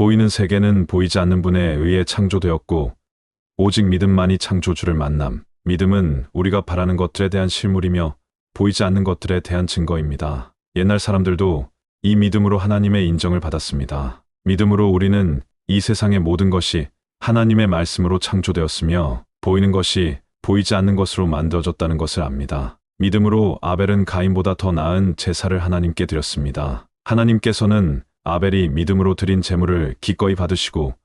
보이는 세계는 보이지 않는 분에 의해 창조되었고 오직 믿음만이 창조주를 만남. 믿음은 우리가 바라는 것들에 대한 실물이며 보이지 않는 것들에 대한 증거입니다. 옛날 사람들도 이 믿음으로 하나님의 인정을 받았습니다. 믿음으로 우리는 이 세상의 모든 것이 하나님의 말씀으로 창조되었으며 보이는 것이 보이지 않는 것으로 만들어졌다는 것을 압니다. 믿음으로 아벨은 가인보다 더 나은 제사를 하나님께 드렸습니다. 하나님께서는 아벨이 믿음으로 드린 제물을 기꺼이 받으시고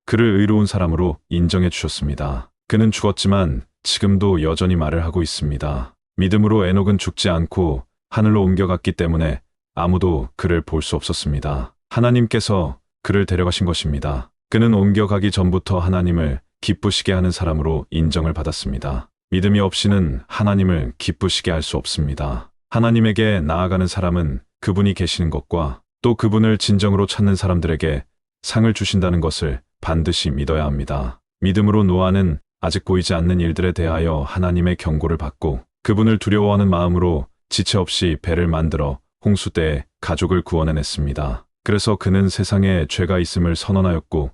그를 의로운 사람으로 인정해 주셨습니다. 그는 죽었지만 지금도 여전히 말을 하고 있습니다. 믿음으로 에녹은 죽지 않고 하늘로 옮겨갔기 때문에 아무도 그를 볼 수 없었습니다. 하나님께서 그를 데려가신 것입니다. 그는 옮겨가기 전부터 하나님을 기쁘시게 하는 사람으로 인정을 받았습니다. 믿음이 없이는 하나님을 기쁘시게 할 수 없습니다. 하나님에게 나아가는 사람은 그분이 계시는 것과 또 그분을 진정으로 찾는 사람들에게 상을 주신다는 것을 반드시 믿어야 합니다. 믿음으로 노아는 아직 보이지 않는 일들에 대하여 하나님의 경고를 받고 그분을 두려워하는 마음으로 지체 없이 배를 만들어 홍수 때에 가족을 구원해냈습니다. 그래서 그는 세상에 죄가 있음을 선언하였고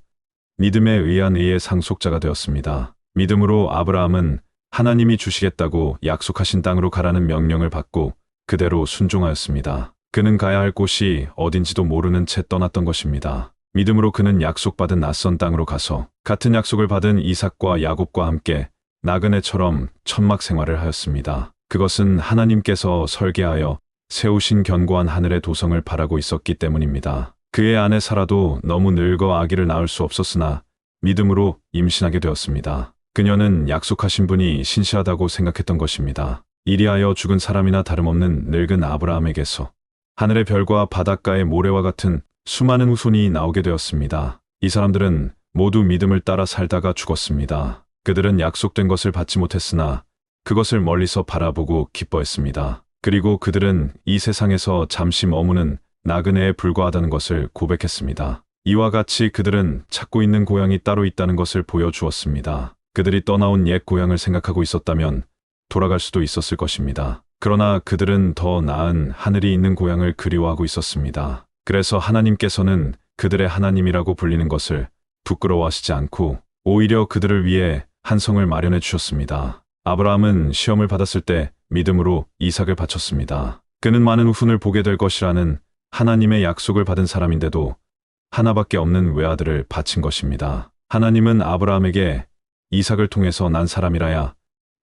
믿음에 의한 의의 상속자가 되었습니다. 믿음으로 아브라함은 하나님이 주시겠다고 약속하신 땅으로 가라는 명령을 받고 그대로 순종하였습니다. 그는 가야 할 곳이 어딘지도 모르는 채 떠났던 것입니다. 믿음으로 그는 약속받은 낯선 땅으로 가서 같은 약속을 받은 이삭과 야곱과 함께 나그네처럼 천막 생활을 하였습니다. 그것은 하나님께서 설계하여 세우신 견고한 하늘의 도성을 바라고 있었기 때문입니다. 그의 아내 사라도 너무 늙어 아기를 낳을 수 없었으나 믿음으로 임신하게 되었습니다. 그녀는 약속하신 분이 신실하다고 생각했던 것입니다. 이리하여 죽은 사람이나 다름없는 늙은 아브라함에게서 하늘의 별과 바닷가의 모래와 같은 수많은 후손이 나오게 되었습니다. 이 사람들은 모두 믿음을 따라 살다가 죽었습니다. 그들은 약속된 것을 받지 못했으나 그것을 멀리서 바라보고 기뻐했습니다. 그리고 그들은 이 세상에서 잠시 머무는 나그네에 불과하다는 것을 고백했습니다. 이와 같이 그들은 찾고 있는 고향이 따로 있다는 것을 보여주었습니다. 그들이 떠나온 옛 고향을 생각하고 있었다면 돌아갈 수도 있었을 것입니다. 그러나 그들은 더 나은 하늘이 있는 고향을 그리워하고 있었습니다. 그래서 하나님께서는 그들의 하나님이라고 불리는 것을 부끄러워하시지 않고 오히려 그들을 위해 한 성을 마련해 주셨습니다. 아브라함은 시험을 받았을 때 믿음으로 이삭을 바쳤습니다. 그는 많은 후손을 보게 될 것이라는 하나님의 약속을 받은 사람인데도 하나밖에 없는 외아들을 바친 것입니다. 하나님은 아브라함에게 이삭을 통해서 난 사람이라야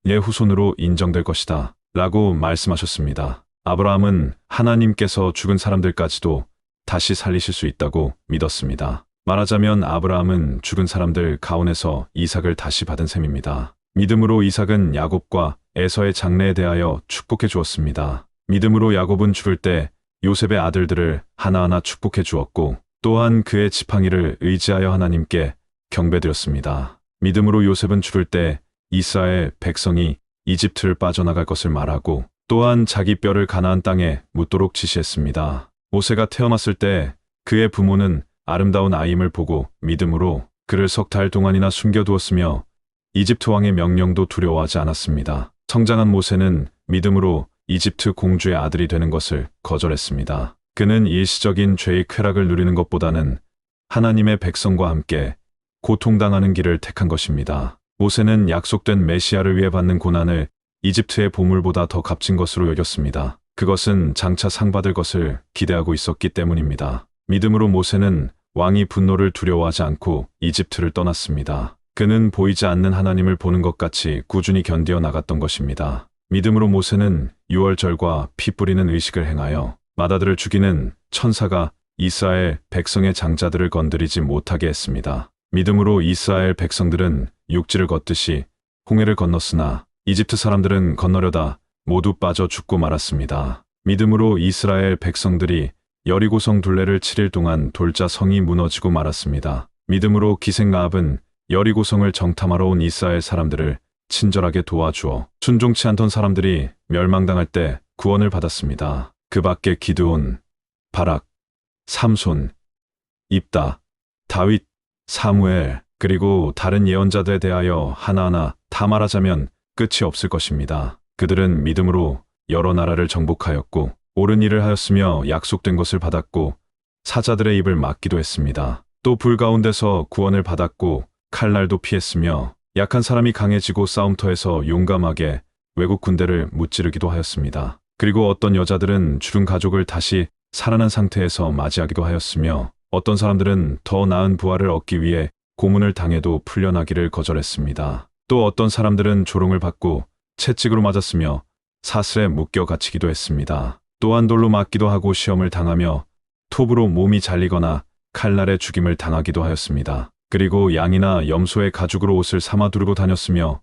내 후손으로 인정될 것이다 라고 말씀하셨습니다. 아브라함은 하나님께서 죽은 사람들까지도 다시 살리실 수 있다고 믿었습니다. 말하자면 아브라함은 죽은 사람들 가운데서 이삭을 다시 받은 셈입니다. 믿음으로 이삭은 야곱과 에서의 장래에 대하여 축복해 주었습니다. 믿음으로 야곱은 죽을 때 요셉의 아들들을 하나하나 축복해 주었고 또한 그의 지팡이를 의지하여 하나님께 경배드렸습니다. 믿음으로 요셉은 죽을 때 이스라엘 백성이 이집트를 빠져나갈 것을 말하고 또한 자기 뼈를 가나안 땅에 묻도록 지시했습니다. 모세가 태어났을 때 그의 부모는 아름다운 아임을 보고 믿음으로 그를 석 달 동안이나 숨겨두었으며 이집트 왕의 명령도 두려워하지 않았습니다. 성장한 모세는 믿음으로 이집트 공주의 아들이 되는 것을 거절했습니다. 그는 일시적인 죄의 쾌락을 누리는 것보다는 하나님의 백성과 함께 고통당하는 길을 택한 것입니다. 모세는 약속된 메시아를 위해 받는 고난을 이집트의 보물보다 더 값진 것으로 여겼습니다. 그것은 장차 상 받을 것을 기대하고 있었기 때문입니다. 믿음으로 모세는 왕이 분노를 두려워하지 않고 이집트를 떠났습니다. 그는 보이지 않는 하나님을 보는 것 같이 꾸준히 견디어 나갔던 것입니다. 믿음으로 모세는 유월절과 피 뿌리는 의식을 행하여 마다들을 죽이는 천사가 이스라엘 백성의 장자들을 건드리지 못하게 했습니다. 믿음으로 이스라엘 백성들은 육지를 걷듯이 홍해를 건넜으나 이집트 사람들은 건너려다 모두 빠져 죽고 말았습니다. 믿음으로 이스라엘 백성들이 여리고성 둘레를 7일 동안 돌자 성이 무너지고 말았습니다. 믿음으로 기생 라합은 여리고성을 정탐하러 온 이스라엘 사람들을 친절하게 도와주어 순종치 않던 사람들이 멸망당할 때 구원을 받았습니다. 그 밖에 기드온, 바락, 삼손, 입다, 다윗, 사무엘, 그리고 다른 예언자들에 대하여 하나하나 다 말하자면 끝이 없을 것입니다. 그들은 믿음으로 여러 나라를 정복하였고 옳은 일을 하였으며 약속된 것을 받았고 사자들의 입을 막기도 했습니다. 또 불 가운데서 구원을 받았고 칼날도 피했으며 약한 사람이 강해지고 싸움터에서 용감하게 외국 군대를 무찌르기도 하였습니다. 그리고 어떤 여자들은 죽은 가족을 다시 살아난 상태에서 맞이하기도 하였으며 어떤 사람들은 더 나은 부활을 얻기 위해 고문을 당해도 풀려나기를 거절했습니다. 또 어떤 사람들은 조롱을 받고 채찍으로 맞았으며 사슬에 묶여 갇히기도 했습니다. 또한 돌로 맞기도 하고 시험을 당하며 톱으로 몸이 잘리거나 칼날에 죽임을 당하기도 하였습니다. 그리고 양이나 염소의 가죽으로 옷을 삼아 두르고 다녔으며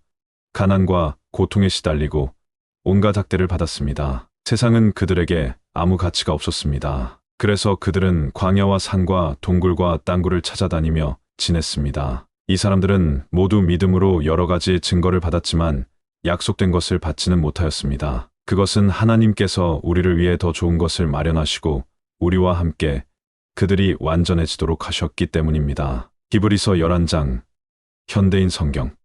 가난과 고통에 시달리고 온갖 학대를 받았습니다. 세상은 그들에게 아무 가치가 없었습니다. 그래서 그들은 광야와 산과 동굴과 땅굴을 찾아다니며 지냈습니다. 이 사람들은 모두 믿음으로 여러 가지 증거를 받았지만 약속된 것을 받지는 못하였습니다. 그것은 하나님께서 우리를 위해 더 좋은 것을 마련하시고 우리와 함께 그들이 완전해지도록 하셨기 때문입니다. 히브리서 11장 현대인 성경